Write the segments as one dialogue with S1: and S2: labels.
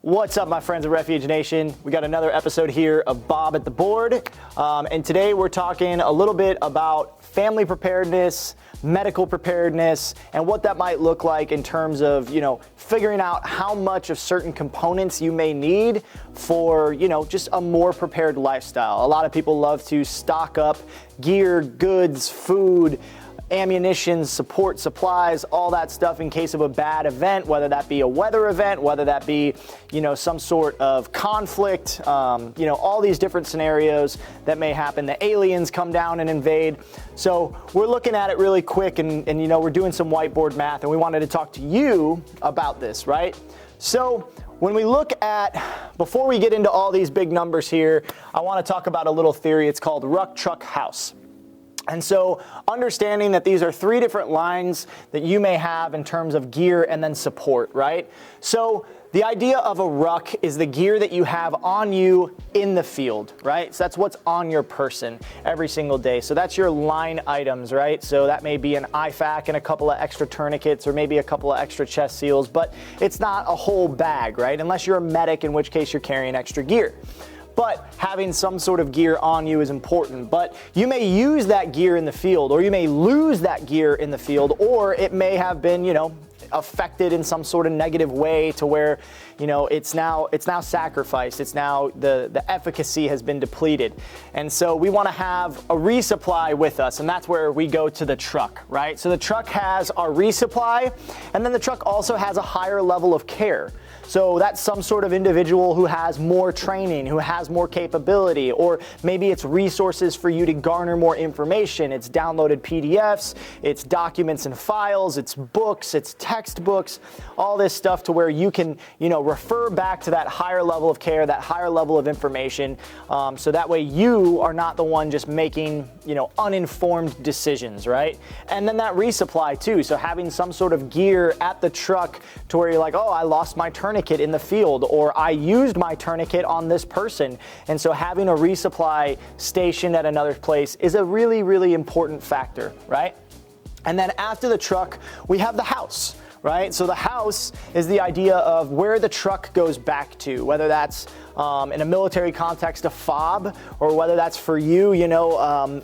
S1: What's up, my friends of Refuge Nation? We got another episode here of Bob at the Board. And today we're talking a little bit about family preparedness, medical preparedness, and what that might look like in terms of, figuring out how much of certain components you may need for, just a more prepared lifestyle. A lot of people love to stock up gear, goods, food, ammunition, support, supplies, all that stuff in case of a bad event, whether that be a weather event, whether that be, some sort of conflict, all these different scenarios that may happen. The aliens come down and invade. So we're looking at it really quick and we're doing some whiteboard math, and we wanted to talk to you about this, right? So when we look at, before we get into all these big numbers here, I want to talk about a little theory. It's called ruck, truck, house. And so understanding that these are three different lines that you may have in terms of gear and then support, right? So the idea of a ruck is the gear that you have on you in the field, right? So that's what's on your person every single day. So that's your line items, right? So that may be an IFAK and a couple of extra tourniquets or maybe a couple of extra chest seals, but it's not a whole bag, right? Unless you're a medic, in which case you're carrying extra gear. But having some sort of gear on you is important. But you may use that gear in the field, or you may lose that gear in the field, or it may have been, affected in some sort of negative way to where, it's now sacrificed. It's now the efficacy has been depleted. And so we want to have a resupply with us, and that's where we go to the truck, right? So the truck has our resupply, and then the truck also has a higher level of care. So that's some sort of individual who has more training, who has more capability, or maybe it's resources for you to garner more information. It's downloaded PDFs, it's documents and files, it's books, it's textbooks, all this stuff to where you can, refer back to that higher level of care, that higher level of information. So that way you are not the one just making, uninformed decisions, right? And then that resupply too. So having some sort of gear at the truck to where you're like, oh, I lost my tourniquet in the field, or I used my tourniquet on this person. And so having a resupply station at another place is a really, really important factor, right? And then after the truck, we have the house, right? So the house is the idea of where the truck goes back to, whether that's in a military context, a fob, or whether that's for you,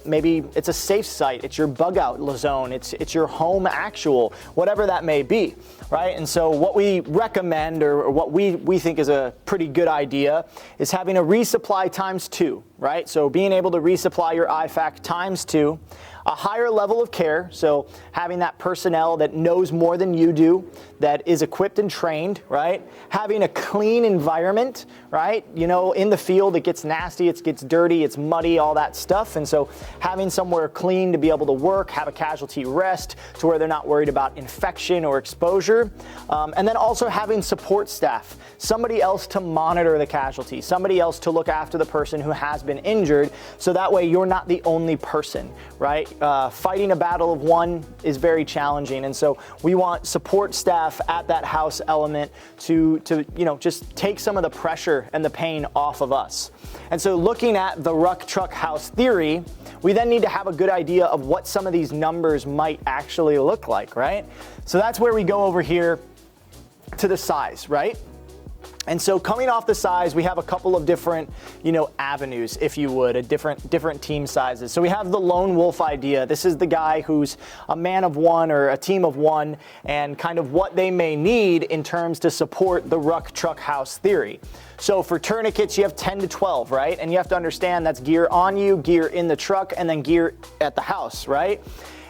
S1: maybe it's a safe site, it's your bug out zone, it's your home actual, whatever that may be, right? And so what we recommend, or what we think is a pretty good idea, is having a resupply times 2, right? So being able to resupply your IFAK times 2, a higher level of care, so having that personnel that knows more than you do, that is equipped and trained, right? Having a clean environment, right? In the field, it gets nasty, it gets dirty, it's muddy, all that stuff. And so having somewhere clean to be able to work, have a casualty rest to where they're not worried about infection or exposure. And then also having support staff, somebody else to monitor the casualty, somebody else to look after the person who has been injured. So that way you're not the only person, right? Fighting a battle of one is very challenging. And so we want support staff at that house element to just take some of the pressure and the pain off of us. And so looking at the ruck, truck, house theory, we then need to have a good idea of what some of these numbers might actually look like, right? So that's where we go over here to the size, right? And so coming off the size, we have a couple of different, avenues, if you would, different team sizes. So we have the lone wolf idea. This is the guy who's a man of one or a team of one, and kind of what they may need in terms to support the ruck, truck, house theory. So for tourniquets, you have 10 to 12, right? And you have to understand that's gear on you, gear in the truck, and then gear at the house, right?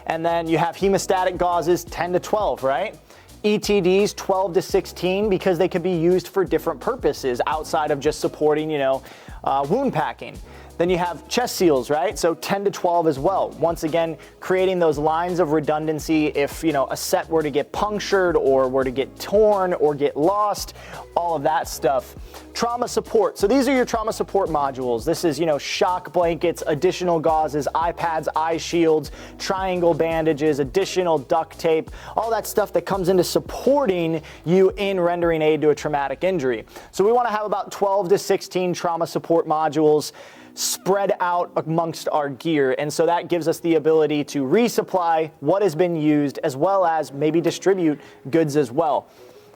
S1: And then you have hemostatic gauzes, 10 to 12, right? ETDs 12 to 16, because they could be used for different purposes outside of just supporting, wound packing. Then you have chest seals, right? So 10 to 12 as well. Once again, creating those lines of redundancy if, a set were to get punctured or were to get torn or get lost, all of that stuff. Trauma support. So these are your trauma support modules. This is, shock blankets, additional gauzes, eye pads, eye shields, triangle bandages, additional duct tape, all that stuff that comes into supporting you in rendering aid to a traumatic injury. So we want to have about 12 to 16 trauma support modules spread out amongst our gear. And so that gives us the ability to resupply what has been used, as well as maybe distribute goods as well.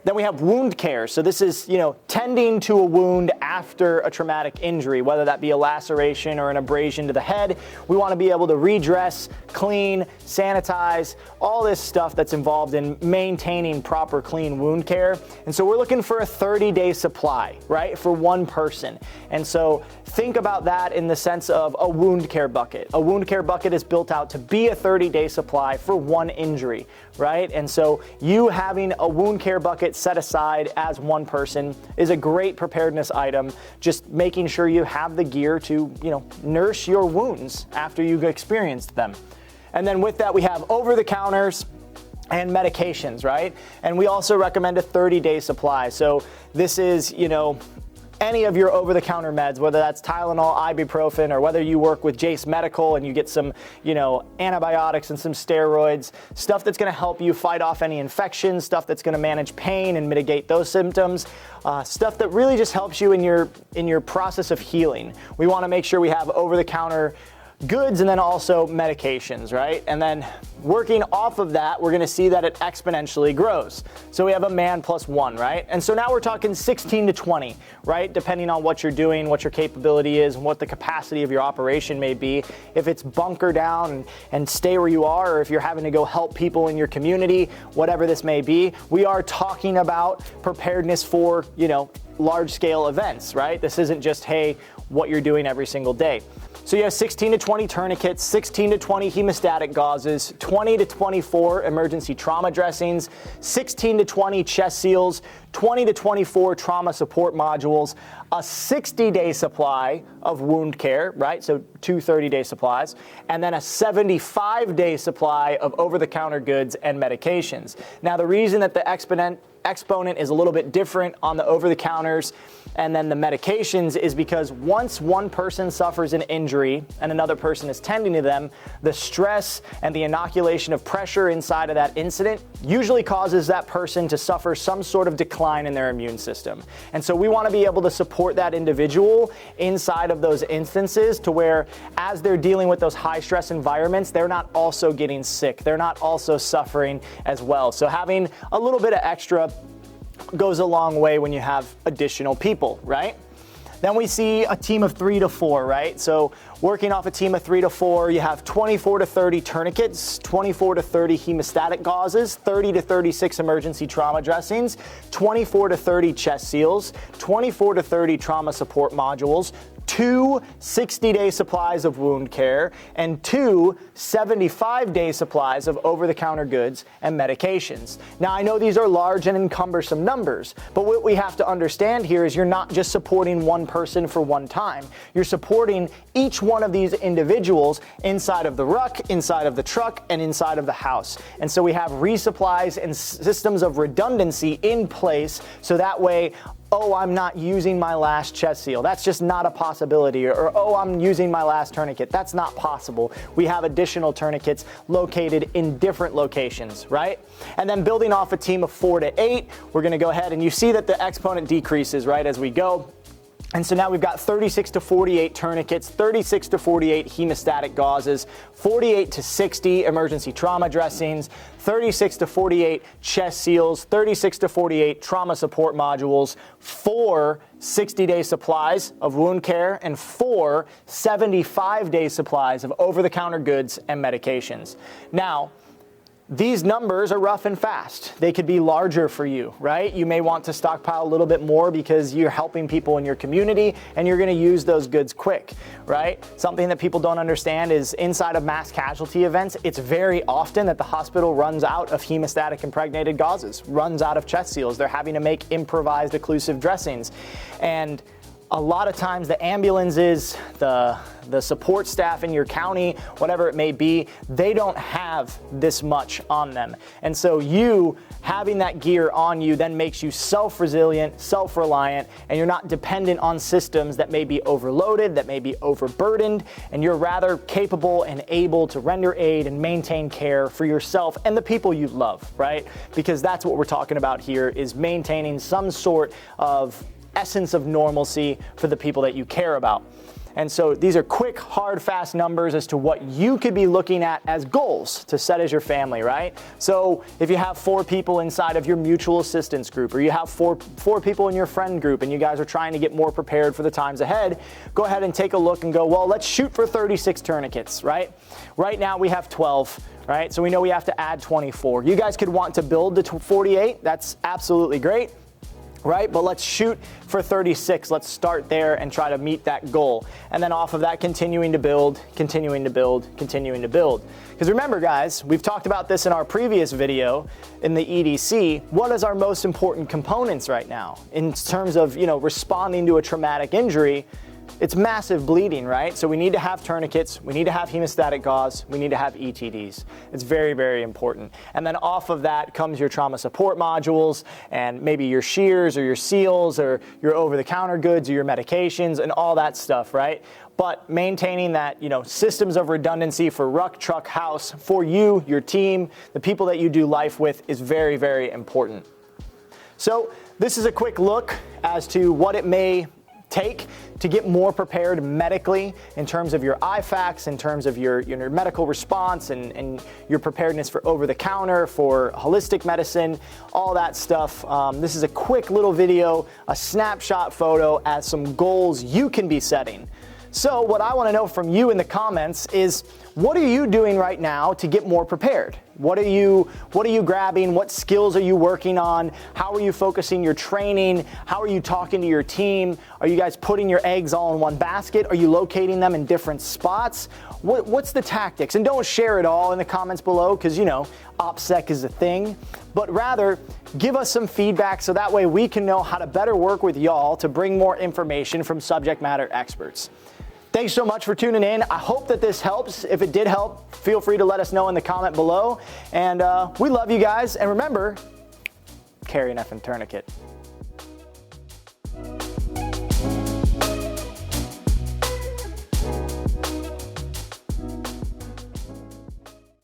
S1: Then we have wound care. So this is, tending to a wound after a traumatic injury, whether that be a laceration or an abrasion to the head. We want to be able to redress, clean, sanitize, all this stuff that's involved in maintaining proper clean wound care. And so we're looking for a 30-day supply, right, for one person. And so think about that in the sense of a wound care bucket. A wound care bucket is built out to be a 30-day supply for one injury, right? And so you having a wound care bucket set aside as one person is a great preparedness item, just making sure you have the gear to, nurse your wounds after you've experienced them. And then with that, we have over-the-counters and medications, right? And we also recommend a 30-day supply. So this is, any of your over-the-counter meds, whether that's Tylenol, ibuprofen, or whether you work with Refuge Medical and you get some, antibiotics and some steroids, stuff that's going to help you fight off any infections, stuff that's going to manage pain and mitigate those symptoms, stuff that really just helps you in your process of healing. We want to make sure we have over-the-counter goods and then also medications, right? And then working off of that, we're going to see that it exponentially grows. So we have a man plus one, right? And so now we're talking 16 to 20, right? Depending on what you're doing, what your capability is, and what the capacity of your operation may be. If it's bunker down and stay where you are, or if you're having to go help people in your community, whatever this may be, we are talking about preparedness for, large scale events, right? This isn't just, hey, what you're doing every single day. So you have 16 to 20 tourniquets, 16 to 20 hemostatic gauzes, 20 to 24 emergency trauma dressings, 16 to 20 chest seals, 20 to 24 trauma support modules, a 60-day supply of wound care, right? So 2 30-day supplies, and then a 75-day supply of over-the-counter goods and medications. Now, the reason that the exponent is a little bit different on the over-the-counters and then the medications is because once one person suffers an injury and another person is tending to them, the stress and the inoculation of pressure inside of that incident usually causes that person to suffer some sort of decline in their immune system. And so we want to be able to support that individual inside of those instances to where as they're dealing with those high stress environments, they're not also getting sick. They're not also suffering as well. So having a little bit of extra goes a long way when you have additional people, right? Then we see a team of 3 to 4, right? So working off a team of 3 to 4, you have 24 to 30 tourniquets, 24 to 30 hemostatic gauzes, 30 to 36 emergency trauma dressings, 24 to 30 chest seals, 24 to 30 trauma support modules, 2 60-day supplies of wound care, and 2 75-day supplies of over-the-counter goods and medications. Now, I know these are large and cumbersome numbers, but what we have to understand here is you're not just supporting one person for one time. You're supporting each one of these individuals inside of the ruck, inside of the truck, and inside of the house. And so we have resupplies and systems of redundancy in place so that way, oh, I'm not using my last chest seal. That's just not a possibility. Or, oh, I'm using my last tourniquet. That's not possible. We have additional tourniquets located in different locations, right? And then building off a team of 4 to 8, we're going to go ahead and you see that the exponent decreases, right, as we go. And so now we've got 36 to 48 tourniquets, 36 to 48 hemostatic gauzes, 48 to 60 emergency trauma dressings, 36 to 48 chest seals, 36 to 48 trauma support modules, 4 60-day supplies of wound care, and 4 75-day supplies of over-the-counter goods and medications. Now, these numbers are rough and fast. They could be larger for you, right? You may want to stockpile a little bit more because you're helping people in your community and you're going to use those goods quick, right? Something that people don't understand is inside of mass casualty events, it's very often that the hospital runs out of hemostatic impregnated gauzes, runs out of chest seals. They're having to make improvised occlusive dressings. And a lot of times the ambulances, the support staff in your county, whatever it may be, they don't have this much on them. And so you having that gear on you then makes you self-resilient, self-reliant, and you're not dependent on systems that may be overloaded, that may be overburdened, and you're rather capable and able to render aid and maintain care for yourself and the people you love, right? Because that's what we're talking about here, is maintaining some sort of essence of normalcy for the people that you care about. And so these are quick, hard, fast numbers as to what you could be looking at as goals to set as your family, right? So if you have 4 people inside of your mutual assistance group, or you have four people in your friend group and you guys are trying to get more prepared for the times ahead, go ahead and take a look and go, well, let's shoot for 36 tourniquets, right? Right now we have 12. Right? So we know we have to add 24. You guys could want to build to 48. That's absolutely great, right? But let's shoot for 36. Let's start there and try to meet that goal. And then off of that, continuing to build, continuing to build, continuing to build. Because remember, guys, we've talked about this in our previous video in the EDC. What is our most important components right now in terms of, responding to a traumatic injury? It's massive bleeding, right? So we need to have tourniquets, we need to have hemostatic gauze, we need to have ETDs. It's very, very important. And then off of that comes your trauma support modules and maybe your shears or your seals or your over-the-counter goods or your medications and all that stuff, right? But maintaining that, systems of redundancy for ruck, truck, house, for you, your team, the people that you do life with is very, very important. So this is a quick look as to what it may take to get more prepared medically in terms of your IFACs, in terms of your medical response and your preparedness for over-the-counter, for holistic medicine, all that stuff. This is a quick little video, a snapshot photo as some goals you can be setting. So what I want to know from you in the comments is, what are you doing right now to get more prepared? What are you grabbing? What skills are you working on? How are you focusing your training? How are you talking to your team? Are you guys putting your eggs all in one basket? Are you locating them in different spots? What's the tactics? And don't share it all in the comments below because, OPSEC is a thing. But rather, give us some feedback so that way we can know how to better work with y'all to bring more information from subject matter experts. Thanks so much for tuning in. I hope that this helps. If it did help, feel free to let us know in the comment below. And we love you guys. And remember, carry an effing tourniquet.